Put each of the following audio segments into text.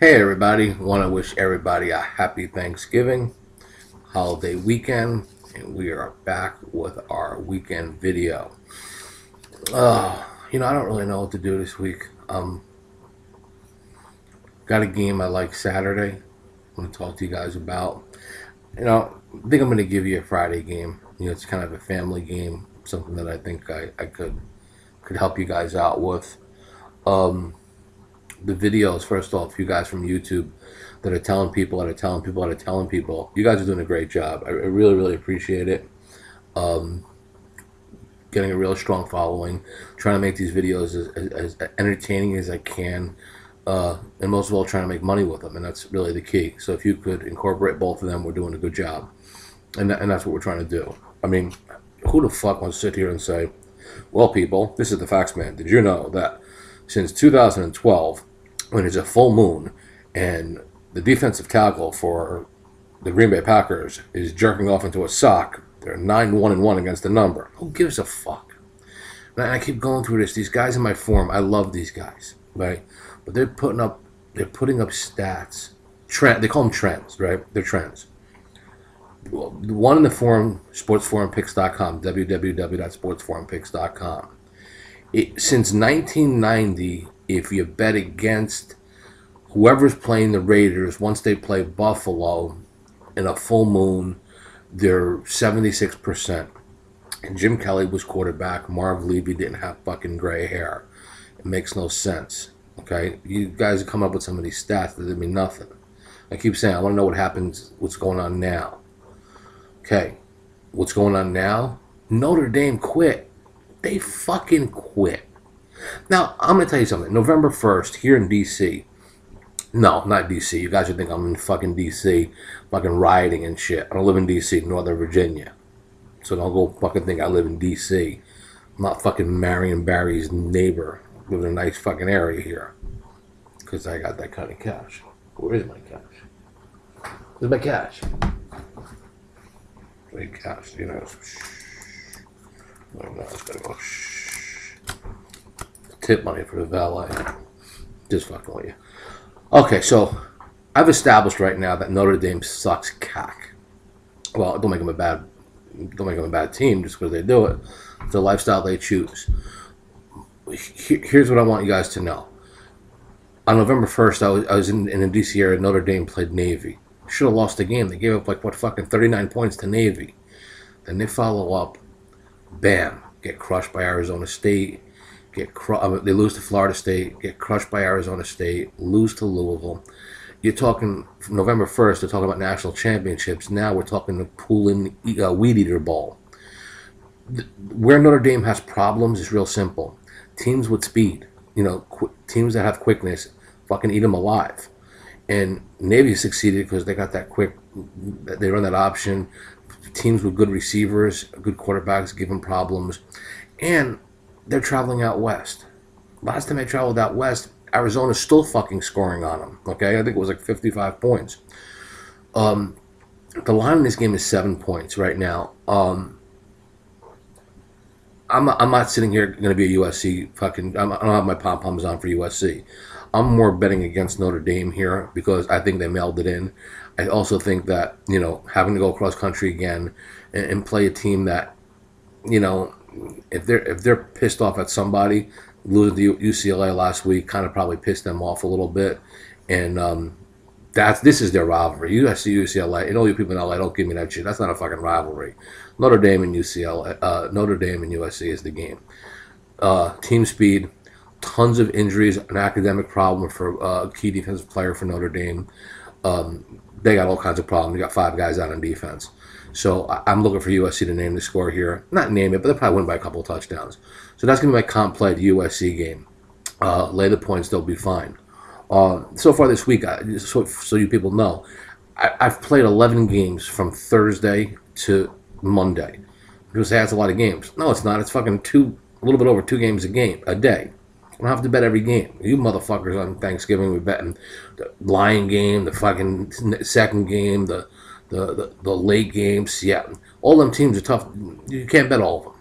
Hey everybody, want to wish everybody a happy Thanksgiving holiday weekend, and we are back with our weekend video. I don't really know what to do this week. Got a game I like Saturday. I'm going to talk to you guys about. I think I'm going to give you a Friday game. It's kind of a family game, something that I think I could help you guys out with. The videos, first off, you guys from YouTube that are telling people, that are telling people, that are telling people, you guys are doing a great job. I really, really appreciate it. Getting a real strong following, trying to make these videos as entertaining as I can, and most of all, trying to make money with them, and that's really the key. So if you could incorporate both of them, we're doing a good job, and that's what we're trying to do. I mean, who the fuck wants to sit here and say, well, people, this is the Factsman. Did you know that since 2012, when it's a full moon and the defensive tackle for the Green Bay Packers is jerking off into a sock, they're 9-1-1 against the number. Who gives a fuck? And I keep going through this. These guys in my forum, I love these guys, right? But they're putting up stats. They call them trends, right? They're trends. Well, the one in the forum, sportsforumpicks.com, www.sportsforumpicks.com. Since 1990, if you bet against whoever's playing the Raiders, once they play Buffalo in a full moon, they're 76%. And Jim Kelly was quarterback. Marv Levy didn't have fucking gray hair. It makes no sense. Okay? You guys come up with some of these stats that mean nothing. I keep saying, I want to know what happens, what's going on now. Okay. What's going on now? Notre Dame quit. They fucking quit. Now, I'm going to tell you something. November 1st, here in D.C., no, not D.C. You guys would think I'm in fucking D.C., fucking rioting and shit. I don't live in D.C., Northern Virginia. So don't go fucking think I live in D.C. I'm not fucking Marion Barry's neighbor. I live in a nice fucking area here. Because I got that kind of cash. Where is my cash? Where's my cash? Where's my cash? No, it's gotta go. Tip money for the valet. Just fucking with you. Okay, so I've established right now that Notre Dame sucks cack. Well, don't make them a bad team just because they do it. It's the lifestyle they choose. Here's what I want you guys to know. On November 1st, I was in the D.C. area. Notre Dame played Navy. Should have lost the game. They gave up fucking 39 points to Navy. Then they follow up. Bam. Get crushed by Arizona State. They lose to Florida State. Get crushed by Arizona State. Lose to Louisville. You're talking November 1st. They're talking about national championships. Now we're talking the Poulin Weed Eater Bowl. Where Notre Dame has problems is real simple. Teams with speed, teams that have quickness, fucking eat them alive. And Navy succeeded because they got that quick. They run that option. Teams with good receivers, good quarterbacks give them problems, and they're traveling out west. Last time they traveled out west, Arizona's still fucking scoring on them. Okay, I think it was like 55 points. The line in this game is 7 points right now. I'm not sitting here going to be a USC fucking. I don't have my pom poms on for USC. I'm more betting against Notre Dame here because I think they mailed it in. I also think that having to go cross country again and play a team that if they're pissed off at somebody, losing to UCLA last week kind of probably pissed them off a little bit, and this is their rivalry. USC, UCLA, and all you people in LA, don't give me that shit. That's not a fucking rivalry. Notre Dame and UCLA, Notre Dame and USC is the game. Team speed, tons of injuries, an academic problem for a key defensive player for Notre Dame. They got all kinds of problems. You got 5 guys out on defense. So I'm looking for USC to name the score here. Not name it, but they'll probably win by a couple of touchdowns. So that's going to be my comp play, the USC game. Lay the points, they'll be fine. So far this week, so you people know, I've played 11 games from Thursday to Monday. People say that's a lot of games. No, it's not. It's fucking a little bit over 2 games a day. I don't have to bet every game. You motherfuckers on Thanksgiving, we're betting the Lion game, the fucking second game, the late games. Yeah, all them teams are tough. You can't bet all of them.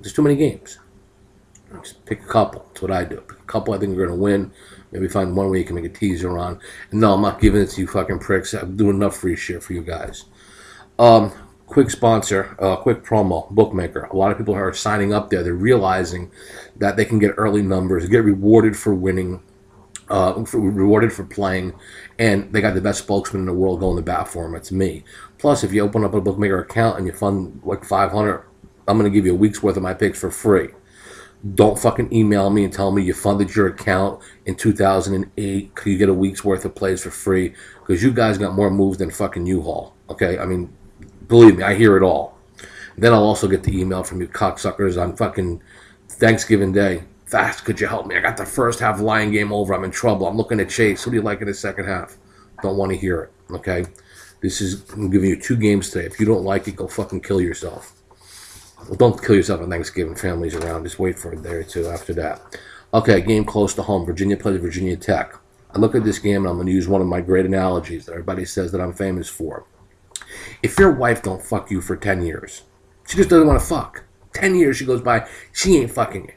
There's too many games. Just pick a couple. That's what I do. Pick a couple I think we're going to win. Maybe find one way you can make a teaser on. And no, I'm not giving it to you fucking pricks. I'm doing enough free shit for you guys. Quick sponsor, quick promo, bookmaker. A lot of people are signing up there. They're realizing that they can get early numbers, get rewarded for winning, rewarded for playing, and they got the best spokesman in the world going to bat for them. It's me. Plus, if you open up a bookmaker account and you fund like $500, I'm going to give you a week's worth of my picks for free. Don't fucking email me and tell me you funded your account in 2008. You get a week's worth of plays for free because you guys got more moves than fucking U-Haul. Okay, I mean, believe me, I hear it all. Then I'll also get the email from you cocksuckers on fucking Thanksgiving Day. Fast, could you help me? I got the first half Lion game over. I'm in trouble. I'm looking to chase. Who do you like in the second half? Don't want to hear it, okay? I'm giving you 2 games today. If you don't like it, go fucking kill yourself. Well, don't kill yourself on Thanksgiving. Family's around. Just wait for a day or two after that. Okay, game close to home. Virginia plays Virginia Tech. I look at this game, and I'm going to use one of my great analogies that everybody says that I'm famous for. If your wife don't fuck you for 10 years, she just doesn't want to fuck. 10 years she goes by, she ain't fucking you.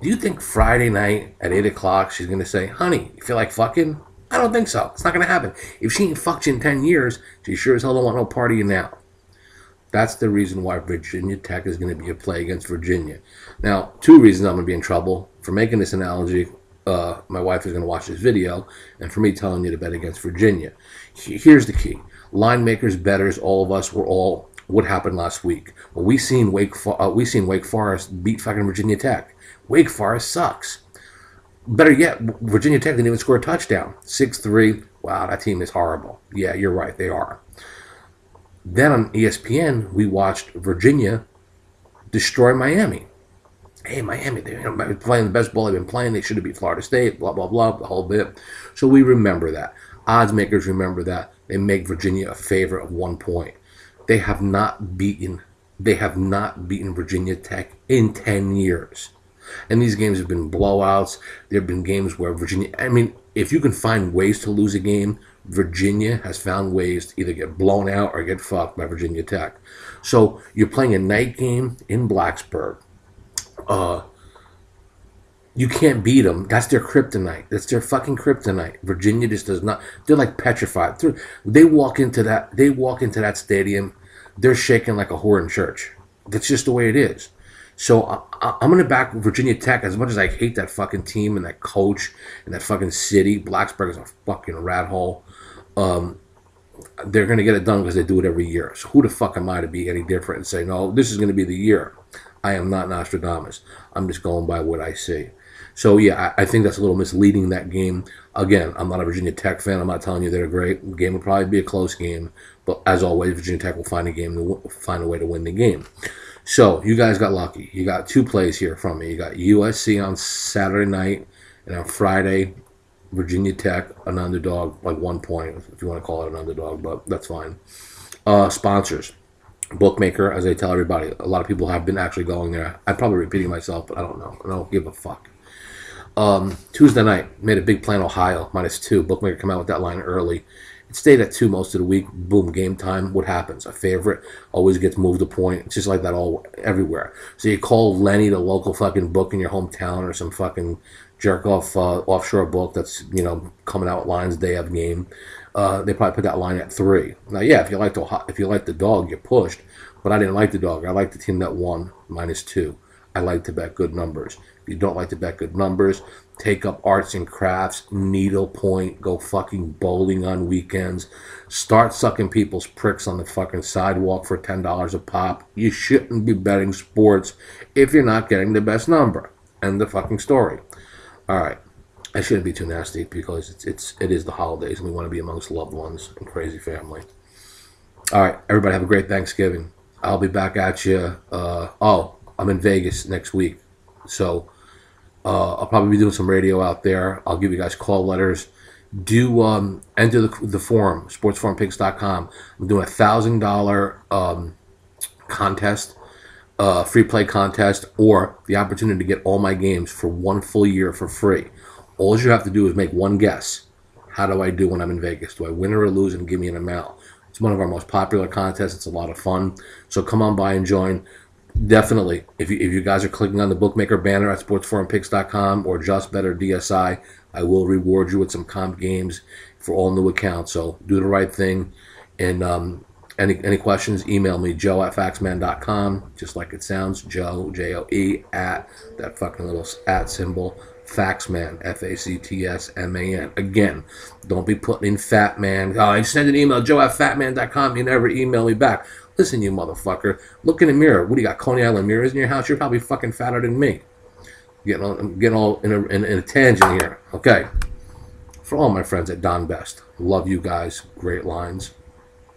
Do you think Friday night at 8 o'clock she's going to say, honey, you feel like fucking? I don't think so. It's not going to happen. If she ain't fucked you in 10 years, she sure as hell don't want no part of you now. That's the reason why Virginia Tech is going to be a play against Virginia. Now, 2 reasons I'm going to be in trouble. For making this analogy, my wife is going to watch this video, and for me telling you to bet against Virginia. Here's the key. Line makers, bettors, all of us were all what happened last week. Well, we seen Wake Forest beat fucking Virginia Tech. Wake Forest sucks. Better yet, Virginia Tech didn't even score a touchdown. 6-3. Wow, that team is horrible. Yeah, you're right, they are. Then on ESPN, we watched Virginia destroy Miami. Hey, Miami, they're playing the best ball they've been playing. They should have beat Florida State, blah, blah, blah, the whole bit. So we remember that. Odds makers remember that. They make Virginia a favorite of 1 point. They have not beaten Virginia Tech in 10 years. And these games have been blowouts. There have been games where if you can find ways to lose a game, Virginia has found ways to either get blown out or get fucked by Virginia Tech. So you're playing a night game in Blacksburg. You can't beat them. That's their kryptonite. That's their fucking kryptonite. Virginia just does not. They're like petrified. They walk into that stadium. They're shaking like a whore in church. That's just the way it is. So I'm going to back Virginia Tech as much as I hate that fucking team and that coach and that fucking city. Blacksburg is a fucking rat hole. They're going to get it done because they do it every year. So who the fuck am I to be any different and say, no, this is going to be the year? I am not Nostradamus. I'm just going by what I see. So, yeah, I think that's a little misleading, that game. Again, I'm not a Virginia Tech fan. I'm not telling you they're great. The game will probably be a close game. But, as always, Virginia Tech will find a way to win the game. So, you guys got lucky. You got 2 plays here from me. You got USC on Saturday night, and on Friday, Virginia Tech, an underdog, like 1 point, if you want to call it an underdog, but that's fine. Sponsors. Bookmaker, as I tell everybody, a lot of people have been actually going there. I'm probably repeating myself, but I don't know. I don't give a fuck. Tuesday night, made a big plan, Ohio, -2. Bookmaker come out with that line early. It stayed at 2 most of the week. Boom, game time. What happens? A favorite always gets moved a point. It's just like that everywhere. So you call Lenny, the local fucking book in your hometown, or some fucking jerk-off offshore book that's, coming out with lines day of game. They probably put that line at 3. Now, yeah, if you like the dog, you're pushed. But I didn't like the dog. I liked the team that won, -2. I like to bet good numbers. If you don't like to bet good numbers, take up arts and crafts, needlepoint, go fucking bowling on weekends, start sucking people's pricks on the fucking sidewalk for $10 a pop. You shouldn't be betting sports if you're not getting the best number. End the fucking story. All right. I shouldn't be too nasty because it is the holidays and we want to be amongst loved ones and crazy family. All right, everybody have a great Thanksgiving. I'll be back at you. I'm in Vegas next week, so I'll probably be doing some radio out there. I'll give you guys call letters. Do enter the forum, sportsforumpigs.com. I'm doing a $1,000 contest, free play contest, or the opportunity to get all my games for 1 full year for free. All you have to do is make one guess. How do I do when I'm in Vegas? Do I win or lose, and give me an amount? It's one of our most popular contests. It's a lot of fun. So come on by and join. Definitely. If you guys are clicking on the bookmaker banner at sportsforumpicks.com or just better DSI, I will reward you with some comp games for all new accounts. So do the right thing. And any questions, email me, joe@factsman.com, just like it sounds, Joe, Joe, at that fucking little at symbol, Factsman, Factsman. Again, don't be putting in fat man. Oh, you send an email, joe@fatman.com, you never email me back. Listen, you motherfucker. Look in the mirror. What do you got, Coney Island mirrors in your house? You're probably fucking fatter than me. I'm getting all in a tangent here. Okay. For all my friends at Don Best, love you guys. Great lines.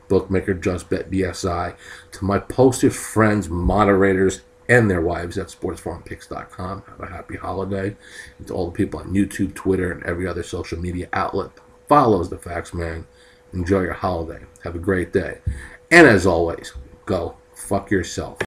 Bookmaker, Just Bet, BSI. To my posted friends, moderators, and their wives at sportsforumpicks.com, have a happy holiday. And to all the people on YouTube, Twitter, and every other social media outlet that follows the Facts Man, enjoy your holiday. Have a great day. And as always, go fuck yourself.